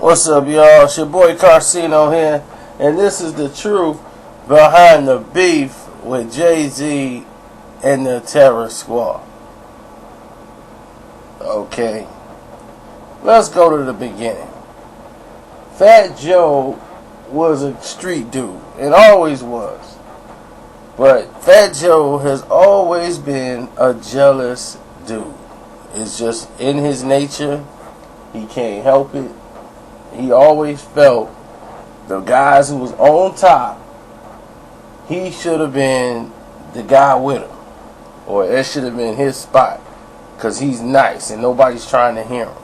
What's up, y'all? It's your boy Carcino here, and this is the truth behind the beef with Jay-Z and the Terror Squad. Okay, let's go to the beginning. Fat Joe was a street dude, and always was. But Fat Joe has always been a jealous dude. It's just in his nature. He can't help it. He always felt the guys who was on top, he should have been the guy with him. Or it should have been his spot. Because he's nice and nobody's trying to hear him.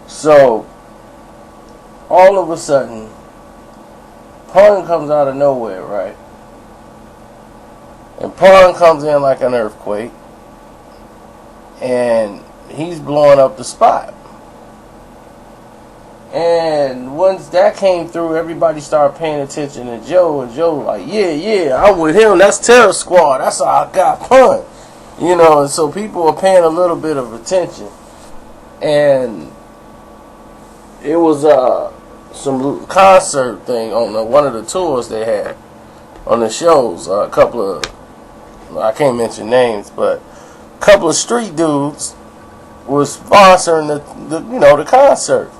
So, all of a sudden, Pun comes out of nowhere, right? And Pun comes in like an earthquake. And he's blowing up the spot. And once that came through, everybody started paying attention to Joe. And Joe like, yeah, I'm with him. That's Terror Squad. That's how I got Pun. You know, and so people are paying a little bit of attention. And it was some concert thing on one of the tours they had on the shows. A couple of, I can't mention names, but a couple of street dudes was sponsoring the concert.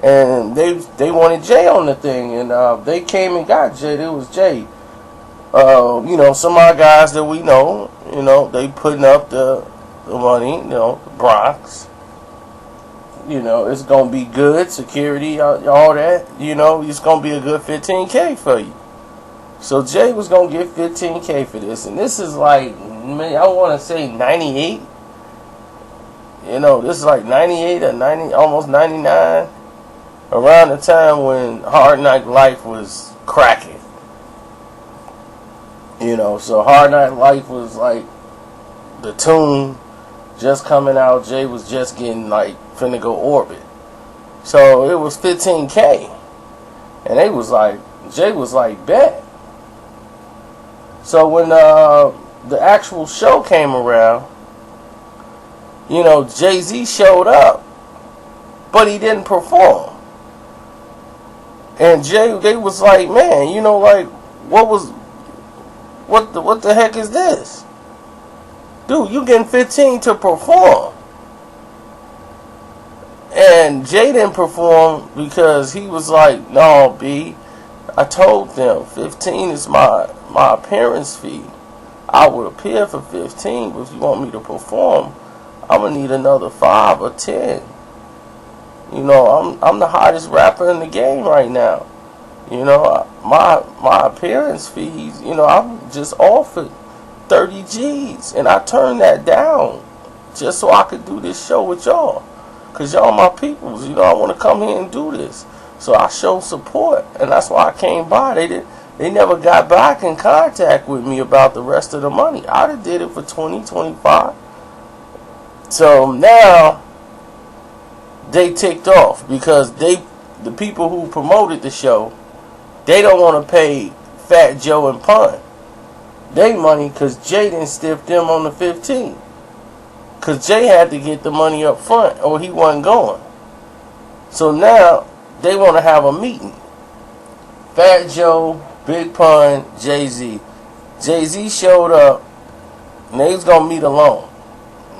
And they wanted Jay on the thing, and they came and got Jay. It was Jay. Some of our guys that we know, they putting up the money, the Bronx. It's gonna be good security, all that. It's gonna be a good $15K for you. So Jay was gonna get $15K for this, and this is like, I want to say 98. This is like 98 or 90, almost 99. Around the time when Hard Knock Life was cracking. So Hard Knock Life was like the tune just coming out. Jay was just getting like finna go orbit. So it was $15K. And Jay was like, bet. So when the actual show came around, Jay-Z showed up, but he didn't perform. And Jay, they was like, man, what the heck is this? Dude, you getting 15 to perform. And Jay didn't perform because he was like, no, B, I told them 15 is my appearance fee. I would appear for 15, but if you want me to perform, I'm going to need another 5 or 10. I'm the hottest rapper in the game right now. My appearance fees, I'm just offered 30 G's. And I turned that down just so I could do this show with y'all. Because y'all my peoples. I want to come here and do this. So I showed support. And that's why I came by. They never got back in contact with me about the rest of the money. I'd have did it for 20, 25. So now they ticked off because the people who promoted the show, they don't want to pay Fat Joe and Pun they money because Jay didn't stiff them on the 15. Because Jay had to get the money up front or he wasn't going. So now they want to have a meeting. Fat Joe, Big Pun, Jay-Z. Jay-Z showed up and they was going to meet alone.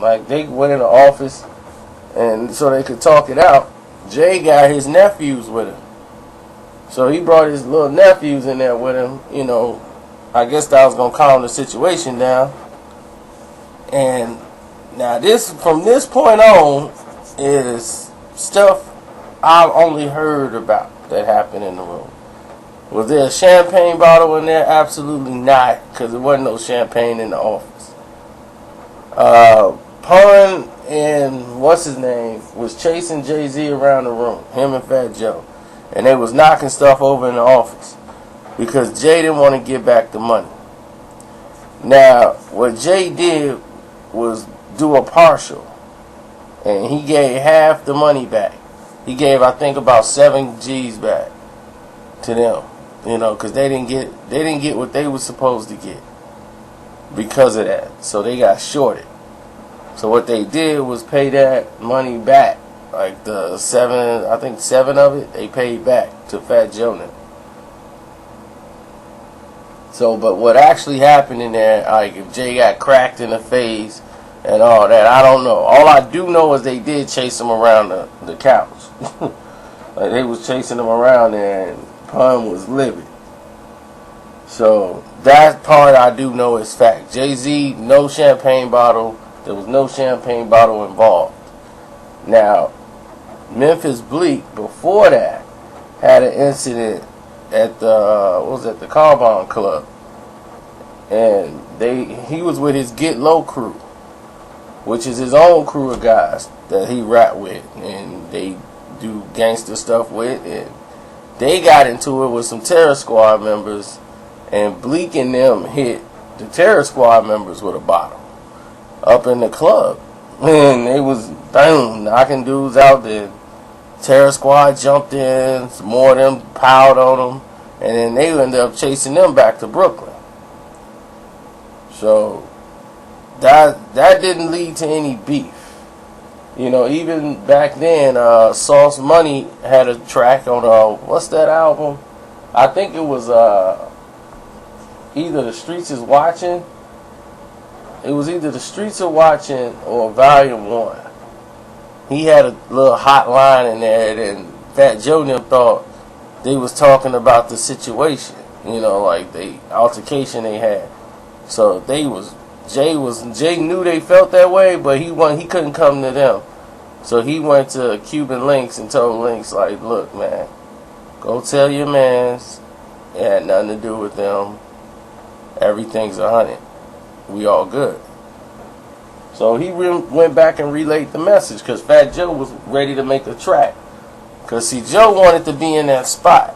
Like they went in the office and so they could talk it out. Jay got his nephews with him. So he brought his little nephews in there with him. I guess that was going to calm the situation down. And now from this point on, is stuff I've only heard about that happened in the room. Was there a champagne bottle in there? Absolutely not, because there wasn't no champagne in the office. Pun and what's his name was chasing Jay-Z around the room, him and Fat Joe, and they was knocking stuff over in the office because Jay didn't want to give back the money. Now, what Jay did was do a partial, and he gave half the money back. He gave, I think, about 7 G's back to them, because they didn't get what they were supposed to get because of that. So they got shorted. So what they did was pay that money back Like the seven, I think 7 of it, they paid back to Fat Joe now. So, but what actually happened in there, like if Jay got cracked in the face and all that, I don't know. All I do know is they did chase him around the couch. Like they was chasing him around there, and Pun was livid. So that part I do know is fact. Jay-Z, no champagne bottle. There was no champagne bottle involved. Now, Memphis Bleek, before that, had an incident at the Carbon Club. And he was with his Get Low crew, which is his own crew of guys that he rap with. And they do gangster stuff with. And they got into it with some Terror Squad members. And Bleek and them hit the Terror Squad members with a bottle up in the club. And they was, boom, knocking dudes out there. Terror Squad jumped in, some more of them piled on them, and then they ended up chasing them back to Brooklyn. So that didn't lead to any beef. You know, even back then, Sauce Money had a track on what's that album? I think it was either The Streets Is Watching. It was either The Streets Are Watching or Volume 1. He had a little hot line in there, and Fat Joe and them thought they was talking about the situation, you know, like the altercation they had. So Jay knew they felt that way, but he couldn't come to them. So he went to Cuban Links and told Links, like, look, man, go tell your mans it had nothing to do with them. Everything's 100. We all good. So he went back and relayed the message because Fat Joe was ready to make a track. Because, see, Joe wanted to be in that spot.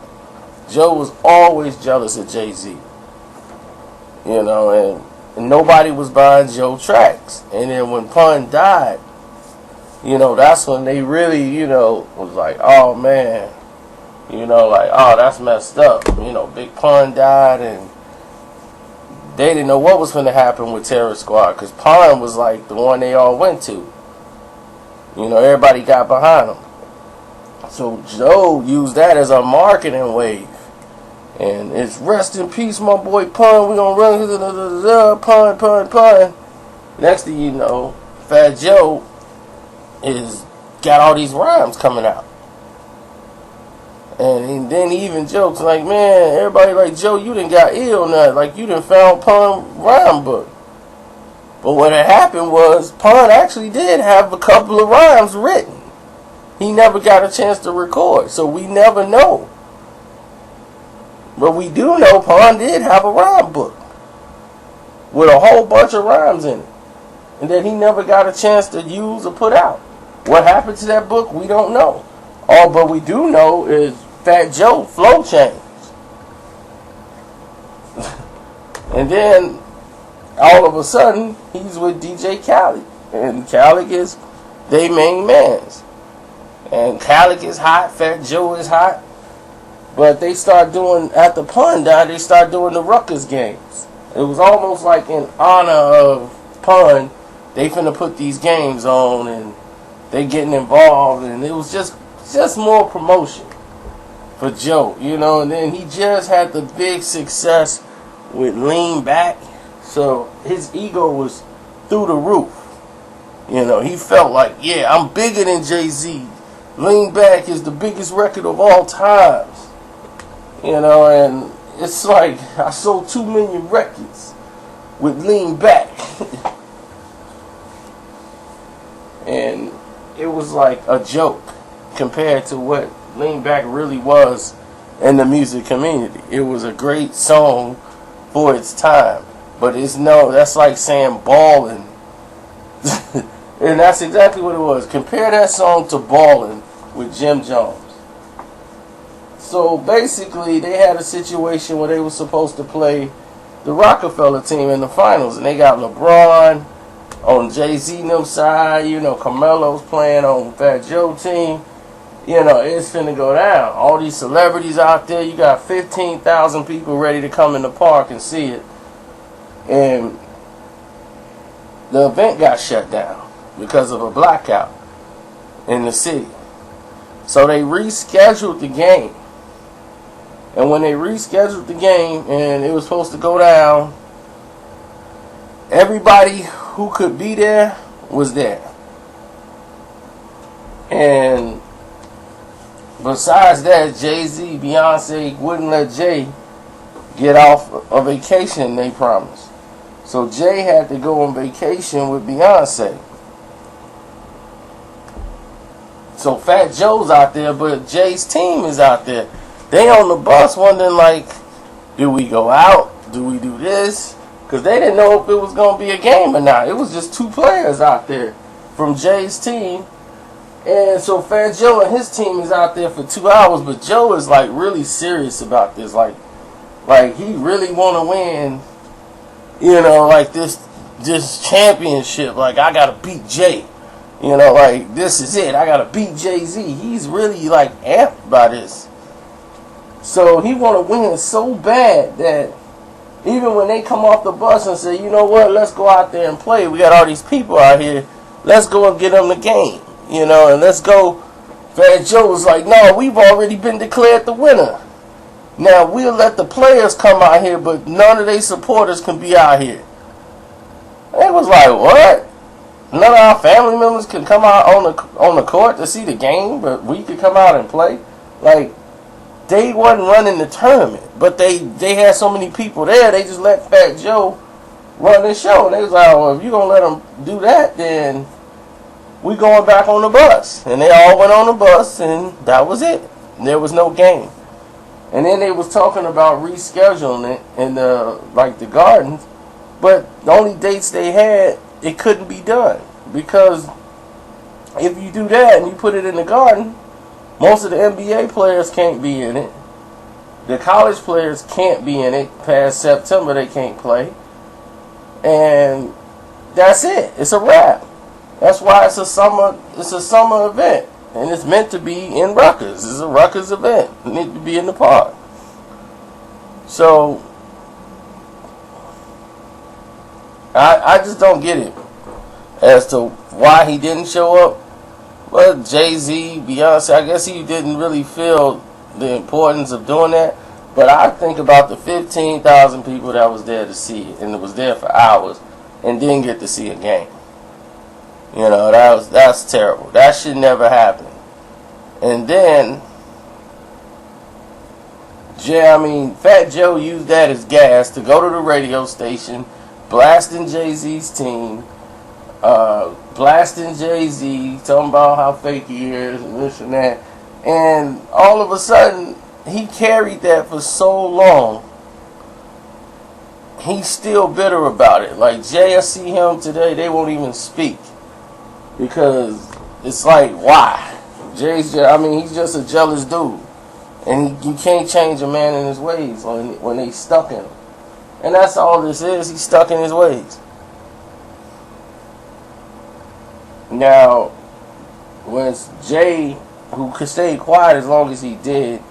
Joe was always jealous of Jay-Z. You know, and nobody was buying Joe tracks. And then when Pun died, you know, that's when they really, you know, was like, oh, man. You know, like, oh, that's messed up. You know, Big Pun died, and they didn't know what was going to happen with Terror Squad because Pun was like the one they all went to. You know, everybody got behind him. So Joe used that as a marketing wave. And it's rest in peace, my boy Pun. We're going to run Pun. Next thing you know, Fat Joe got all these rhymes coming out. And then he even jokes like, man, everybody like, Joe, you done got ill now. Like, you done found Pun rhyme book. But what had happened was Pun actually did have a couple of rhymes written. He never got a chance to record, so we never know. But we do know Pun did have a rhyme book with a whole bunch of rhymes in it. And that he never got a chance to use or put out. What happened to that book, we don't know. All but we do know is Fat Joe flow changed. And then all of a sudden he's with DJ Khaled. And Khaled is they main mans. And Khaled is hot, Fat Joe is hot. But they start doing, after Pun died, they start doing the Ruckus games. It was almost like in honor of Pun, they finna put these games on and they getting involved, and it was just more promotion for Joe, you know. And then he just had the big success with Lean Back, so his ego was through the roof. You know, he felt like, yeah, I'm bigger than Jay-Z. Lean Back is the biggest record of all times. You know, and it's like I sold 2 million records with Lean Back. And it was like a joke compared to what Lean Back really was in the music community. It was a great song for its time, but that's like saying Ballin'. And that's exactly what it was. Compare that song to Ballin' with Jim Jones. So basically they had a situation where they were supposed to play the Rockefeller team in the finals, and they got LeBron on Jay-Z and them side, you know, Carmelo's playing on Fat Joe team. You know, it's finna go down. All these celebrities out there, you got 15,000 people ready to come in the park and see it. And the event got shut down because of a blackout. in the city. So they rescheduled the game. And when they rescheduled the game and it was supposed to go down, everybody who could be there was there. And besides that, Jay-Z, Beyonce wouldn't let Jay get off a vacation they promised. So Jay had to go on vacation with Beyonce. So Fat Joe's out there, but Jay's team is out there. They on the bus wondering, like, do we go out? Do we do this? Because they didn't know if it was going to be a game or not. It was just 2 players out there from Jay's team. And so Fat Joe and his team is out there for 2 hours. But Joe is, like, really serious about this. Like he really want to win, you know, like this championship. Like, I got to beat Jay. You know, like, this is it. I got to beat Jay-Z. He's really, like, amped by this. So he want to win so bad that even when they come off the bus and say, you know what, let's go out there and play. We got all these people out here. Let's go and get them the game. You know, and let's go. Fat Joe was like, no, we've already been declared the winner. Now, we'll let the players come out here, but none of their supporters can be out here. It was like, what? None of our family members can come out on the court to see the game, but we could come out and play? Like, they wasn't running the tournament, but they had so many people there, they just let Fat Joe run the show. And they was like, well, if you're going to let them do that, then we going back on the bus. And they all went on the bus, and that was it. There was no game. And then they was talking about rescheduling it in the Gardens, but the only dates they had, it couldn't be done. Because if you do that and you put it in the Garden, most of the NBA players can't be in it. The college players can't be in it. Past September, they can't play. And that's it. It's a wrap. That's why it's a summer event. And it's meant to be in Rutgers. It's a Rutgers event. It needs to be in the park. So, I just don't get it as to why he didn't show up. But Jay-Z, Beyonce, I guess he didn't really feel the importance of doing that. But I think about the 15,000 people that was there to see it, and it was there for hours, and didn't get to see a game. You know, that's terrible. That should never happen. And then, Fat Joe used that as gas to go to the radio station, blasting Jay-Z's team, blasting Jay-Z, talking about how fake he is and this and that. And all of a sudden, he carried that for so long. He's still bitter about it. Like, Jay, I see him today, they won't even speak. Because it's like, why? He's just a jealous dude. And you can't change a man in his ways when they stuck in him. And that's all this is. He's stuck in his ways. Now, when Jay, who could stay quiet as long as he did,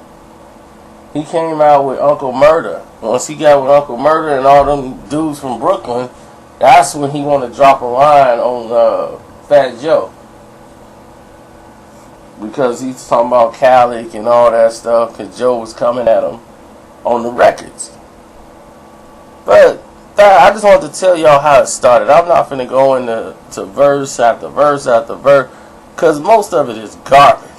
he came out with Uncle Murder. Once he got with Uncle Murder and all them dudes from Brooklyn, that's when he wanted to drop a line on Fat Joe. Because he's talking about Khaled and all that stuff, because Joe was coming at him on the records. But I just wanted to tell y'all how it started. I'm not finna go into verse after verse after verse, because most of it is garbage.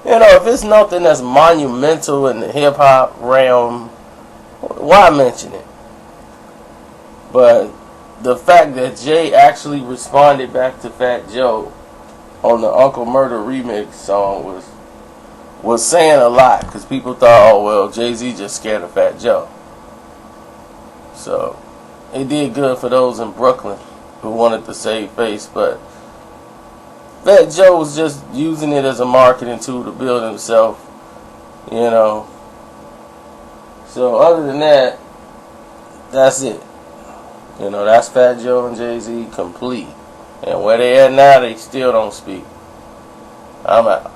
You know, if it's nothing that's monumental in the hip-hop realm, why mention it? But the fact that Jay actually responded back to Fat Joe on the Uncle Murder remix song was saying a lot, because people thought, oh, well, Jay-Z just scared of Fat Joe. So, it did good for those in Brooklyn who wanted to save face, but Fat Joe was just using it as a marketing tool to build himself, you know. So, other than that, that's it. You know, that's Fat Joe and Jay-Z complete. And where they at now, they still don't speak. I'm out.